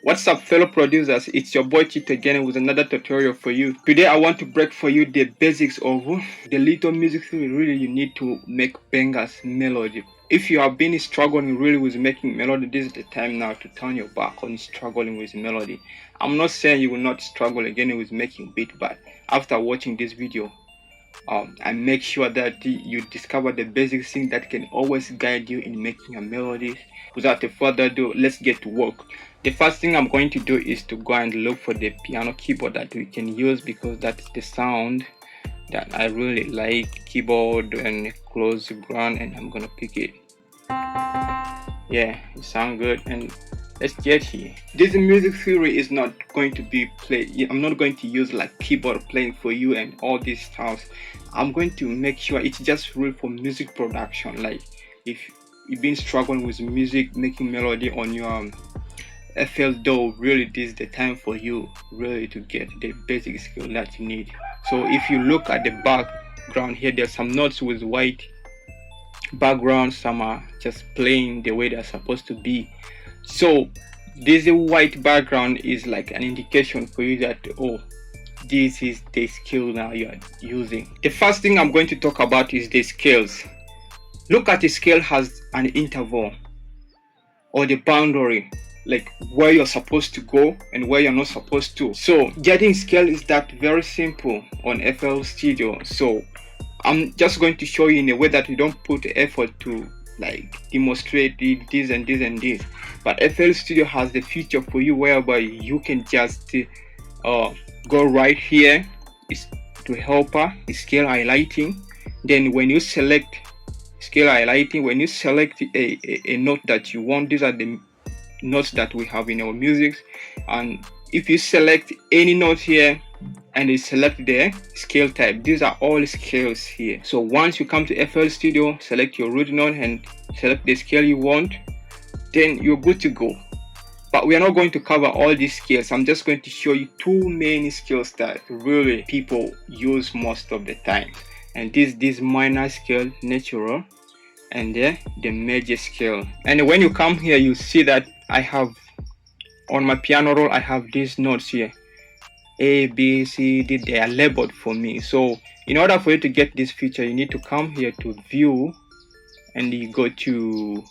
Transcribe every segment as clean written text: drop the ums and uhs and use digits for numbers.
What's up, fellow producers? It's your boy Chit again with another tutorial for you. Today I want to break for you the basics of the little music theory really you need to make bangers melody. If you have been struggling really with making melody, this is the time now to turn your back on struggling with melody. I'm not saying you will not struggle again with making beat, but after watching this video, I make sure that you discover the basic thing that can always guide you in making a melody. Without further ado, let's get to work. The first thing I'm going to do is to go and look for the piano keyboard that we can use, because that's the sound that I really like. Keyboard and close the ground, and I'm gonna pick it. Yeah, it sounds good, and let's get here. This music theory is not going to be played. I'm not going to use like keyboard playing for you and all these stuff. I'm going to make sure it's just real for music production. Like if you've been struggling with music, making melody on your FL DAW, really this is the time for you really to get the basic skill that you need. So if you look at the background here, there's some notes with white background, some are just plain the way they're supposed to be. So this white background is like an indication for you that, oh, this is the skill now you are using. The first thing I'm going to talk about is the scales. Look at the scale has an interval or the boundary, like where you're supposed to go and where you're not supposed to. So getting scale is that very simple on FL Studio. So I'm just going to show you in a way that you don't put effort to like demonstrate this and this and this. But FL Studio has the feature for you whereby you can just go right here is to helper scale highlighting. Then when you select scale highlighting, when you select a note that you want, these are the notes that we have in our music, and if you select any note here and you select the scale type, these are all scales here. So once you come to FL Studio, select your root note and select the scale you want, then you're good to go. But we are not going to cover all these scales. I'm just going to show you two main scales that really people use most of the time, and this minor scale, natural, and the major scale. And when you come here, you see that I have on my piano roll, I have these notes here, A, B, C, D. They are labeled for me. So in order for you to get this feature, you need to come here to view, and you go to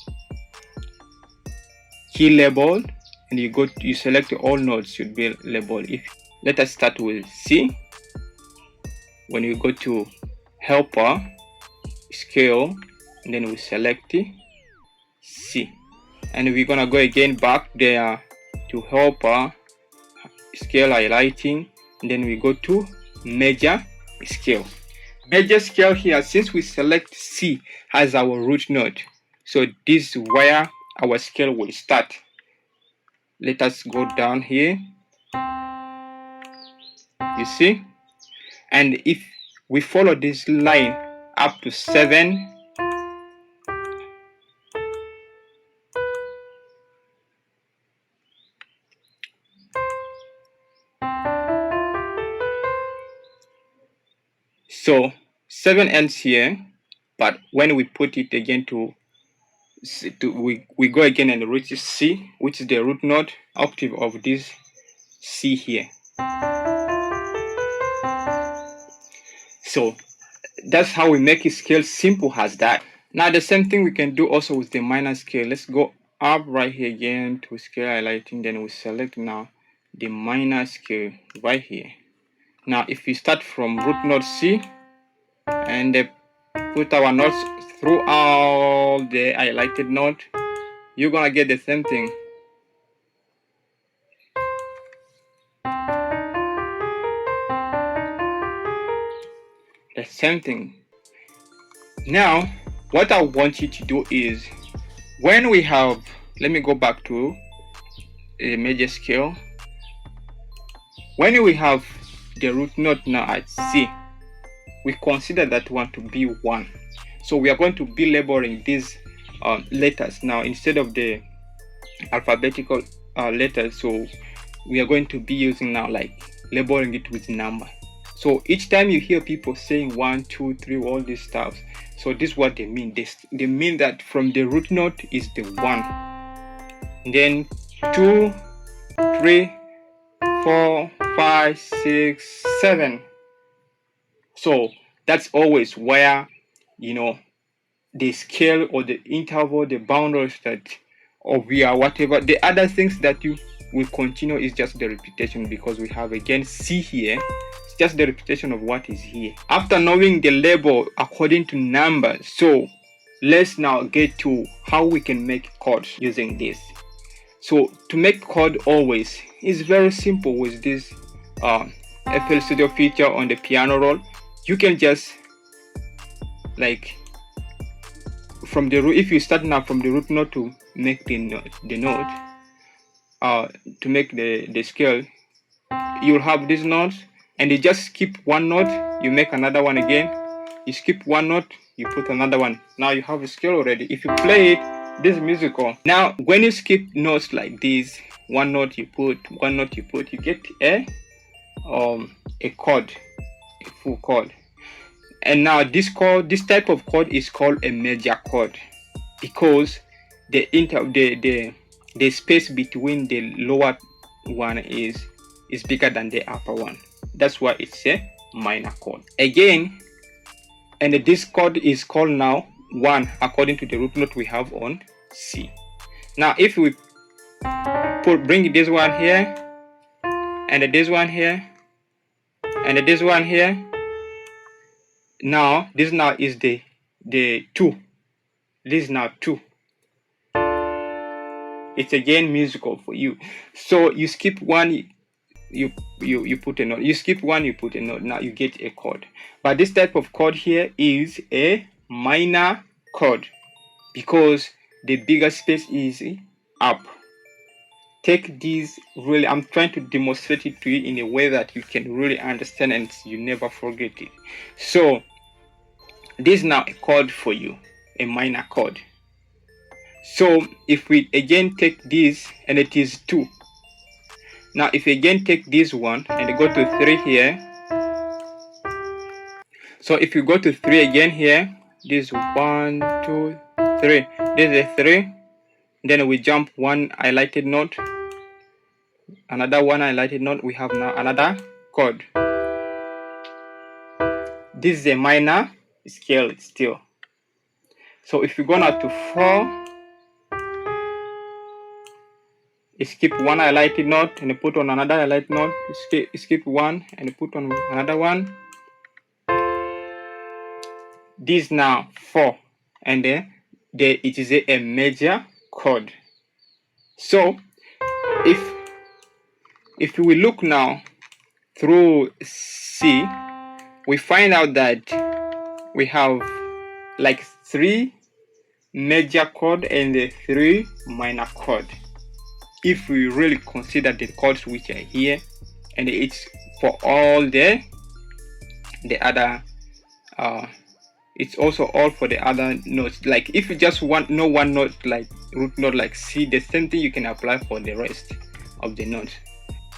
key label, and you select all notes should be labeled. If let us start with C. When you go to helper scale, and then we select C, and we're gonna go again back there to helper scale highlighting, and then we go to major scale. Major scale here, since we select C as our root note, so this is where our scale will start. Let us go down here, you see, and if we follow this line up to 7, so 7 ends here, but when we put it again we go again and reach C, which is the root note octave of this C here. So that's how we make it scale, simple as that. Now the same thing we can do also with the minor scale. Let's go up right here again to scale highlighting, then we select now the minor scale right here. Now if we start from root note C and put our notes through all the highlighted note, you're gonna get the same thing. The same thing. Now what I want you to do is, when we have, let me go back to a major scale. When we have the root note now at C, we consider that one to be 1. So we are going to be labeling these letters now instead of the alphabetical letters. So we are going to be using now like labeling it with number. So each time you hear people saying 1, 2, 3, all these stuff, so this is what they mean. They mean that from the root note is the 1, then 2, 3, 4, 5, 6, 7. So that's always where, you know, the scale or the interval, the boundaries that, or we are whatever. The other things that you will continue is just the repetition, because we have again C here. It's just the repetition of what is here. After knowing the label according to numbers, so let's now get to how we can make chords using this. So to make chord always is very simple with this FL Studio feature on the piano roll. You can just like from the root, if you start now from the root note to make the note, to make the scale, you'll have these notes, and you just skip one note, you make another one again, you skip one note, you put another one. Now you have a scale already. If you play it, this is musical. Now when you skip notes like this, one note you put, one note you put, you get a chord, a full chord. And now this type of chord is called a major chord, because the space between the lower one is bigger than the upper one. That's why it's a minor chord. Again, and this chord is called now 1 according to the root note we have on C. Now if we bring this one here, and this one here, and this one here, now this now is the 2. This is now 2. It's again musical for you. So you skip one, you put a note. You skip one, you put a note. Now you get a chord. But this type of chord here is a minor chord, because the bigger space is up. Take these really, I'm trying to demonstrate it to you in a way that you can really understand and you never forget it. So this is now a chord for you, a minor chord. So if we again take this, and it is 2. Now if we again take this one and go to 3 here, so if you go to 3 again here, this 1, 2, 3, this is a 3, then we jump one highlighted note, another one highlighted note, we have now another chord. This is a minor scale still. So if you go now to 4, you skip one highlighted note and you put on another highlighted note, you skip one and you put on another one. This now 4, and then it is a major chord. So if we look now through C, we find out that we have like 3 major chord and 3 minor chord. If we really consider the chords which are here, and it's for all the other it's also all for the other notes. Like if you just know one note, like root note like C, the same thing you can apply for the rest of the notes.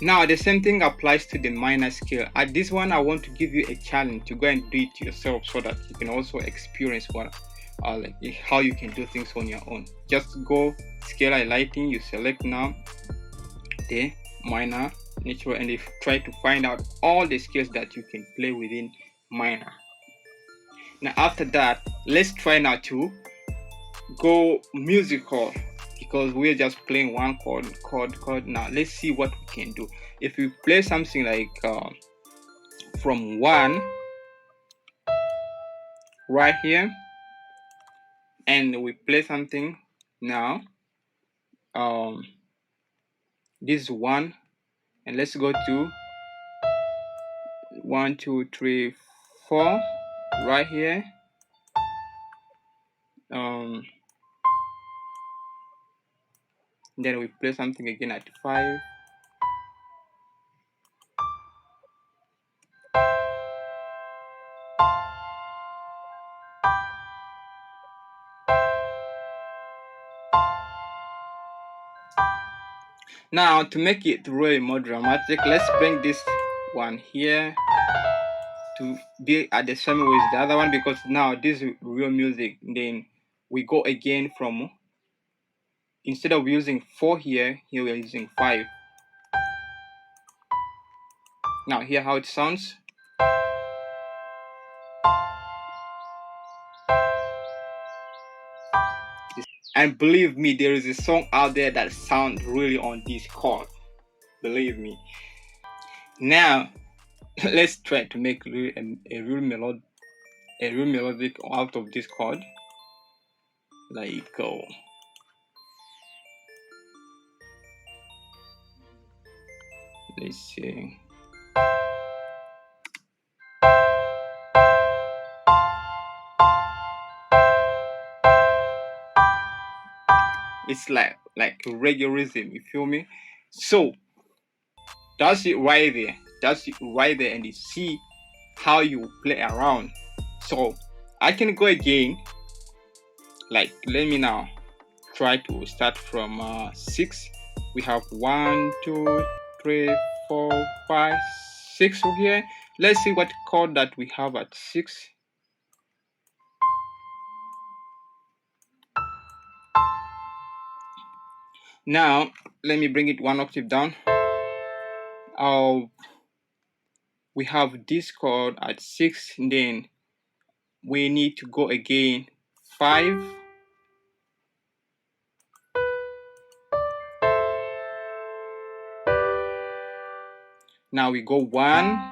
Now the same thing applies to the minor scale. At this one I want to give you a challenge to go and do it yourself, so that you can also experience what like how you can do things on your own. Just go scale highlighting, you select now the minor, natural, and if try to find out all the scales that you can play within minor. Now after that, let's try now to go musical, because we're just playing one chord. Now let's see what we can do. If we play something like from 1 right here, and we play something now, this is 1, and let's go to 1, 2, 3, 4 right here. Then we play something again at 5. Now to make it really more dramatic, let's bring this one here to be at the same way as the other one, because now this is real music. Then we go again from, instead of using 4 here we are using 5. Now hear how it sounds. And believe me, there is a song out there that sounds really on this chord. Believe me. Now let's try to make a real melodic out of this chord. Like go. Let's see. It's like reggae rhythm, you feel me? So that's it right there. That's it right there, and you see how you play around. So I can go again. Like let me now try to start from 6. We have 1, 2, 3, 4, 5, 6 over here. Let's see what chord that we have at 6. Now let me bring it one octave down. We have this chord at 6, and then we need to go again 5. Now we go 1.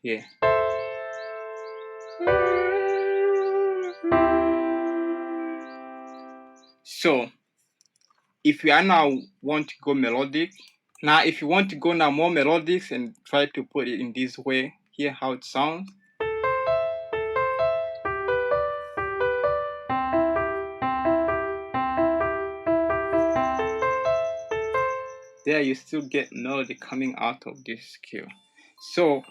Yeah. So if you are now want to go melodic, now if you want to go now more melodic and try to put it in this way, hear how it sounds. There you still get melody coming out of this scale. So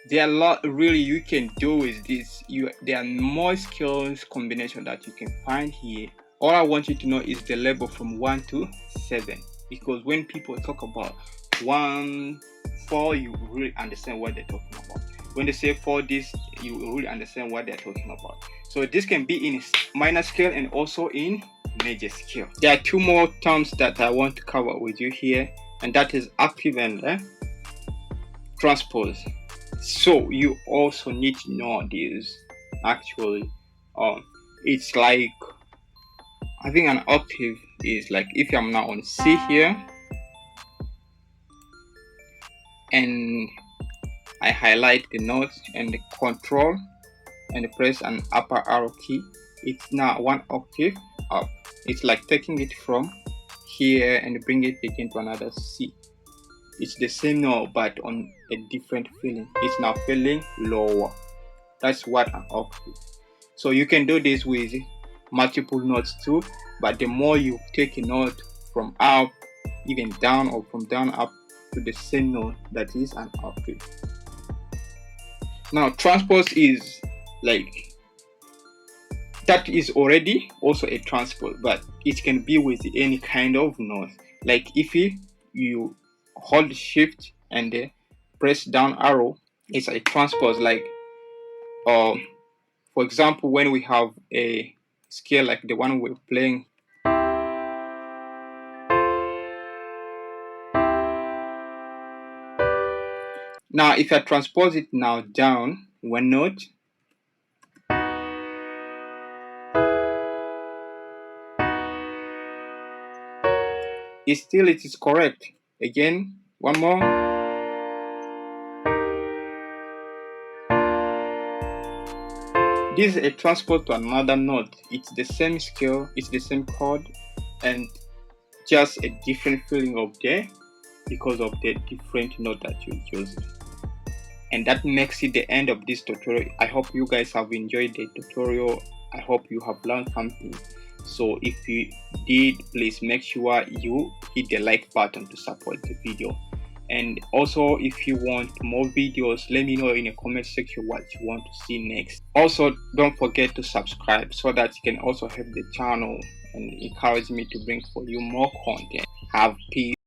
there are a lot really you can do with this. There are more scales combination that you can find here. All I want you to know is the level from 1 to 7, because when people talk about 1, 4, you really understand what they're talking about. When they say 4 this, you really understand what they're talking about. So this can be in minor scale and also in major scale. There are 2 more terms that I want to cover with you here, and that is octave and transpose. So you also need to know this. Actually, it's like, I think an octave is like, if I'm now on C here and I highlight the notes and the control and press an upper arrow key, it's now 1 octave up. It's like taking it from here and bring it again to another C. It's the same note but on a different feeling. It's now feeling lower. That's what an octave. So you can do this with multiple notes too, but the more you take a note from up, even down, or from down up to the same note, that is an octave. Now transpose is like, that is already also a transpose, but it can be with any kind of note. Like if you hold shift and press down arrow, it's a transpose. Like for example, when we have a scale like the one we're playing, now if I transpose it now down 1 note, it is correct. Again, 1 more. This is a transpose to another note. It's the same scale, it's the same chord, and just a different feeling of there because of the different note that you use. And that makes it the end of this tutorial. I hope you guys have enjoyed the tutorial. I hope you have learned something. So if you did, please make sure you hit the like button to support the video. And also, if you want more videos, let me know in the comment section what you want to see next. Also, don't forget to subscribe so that you can also help the channel and encourage me to bring for you more content. Have peace.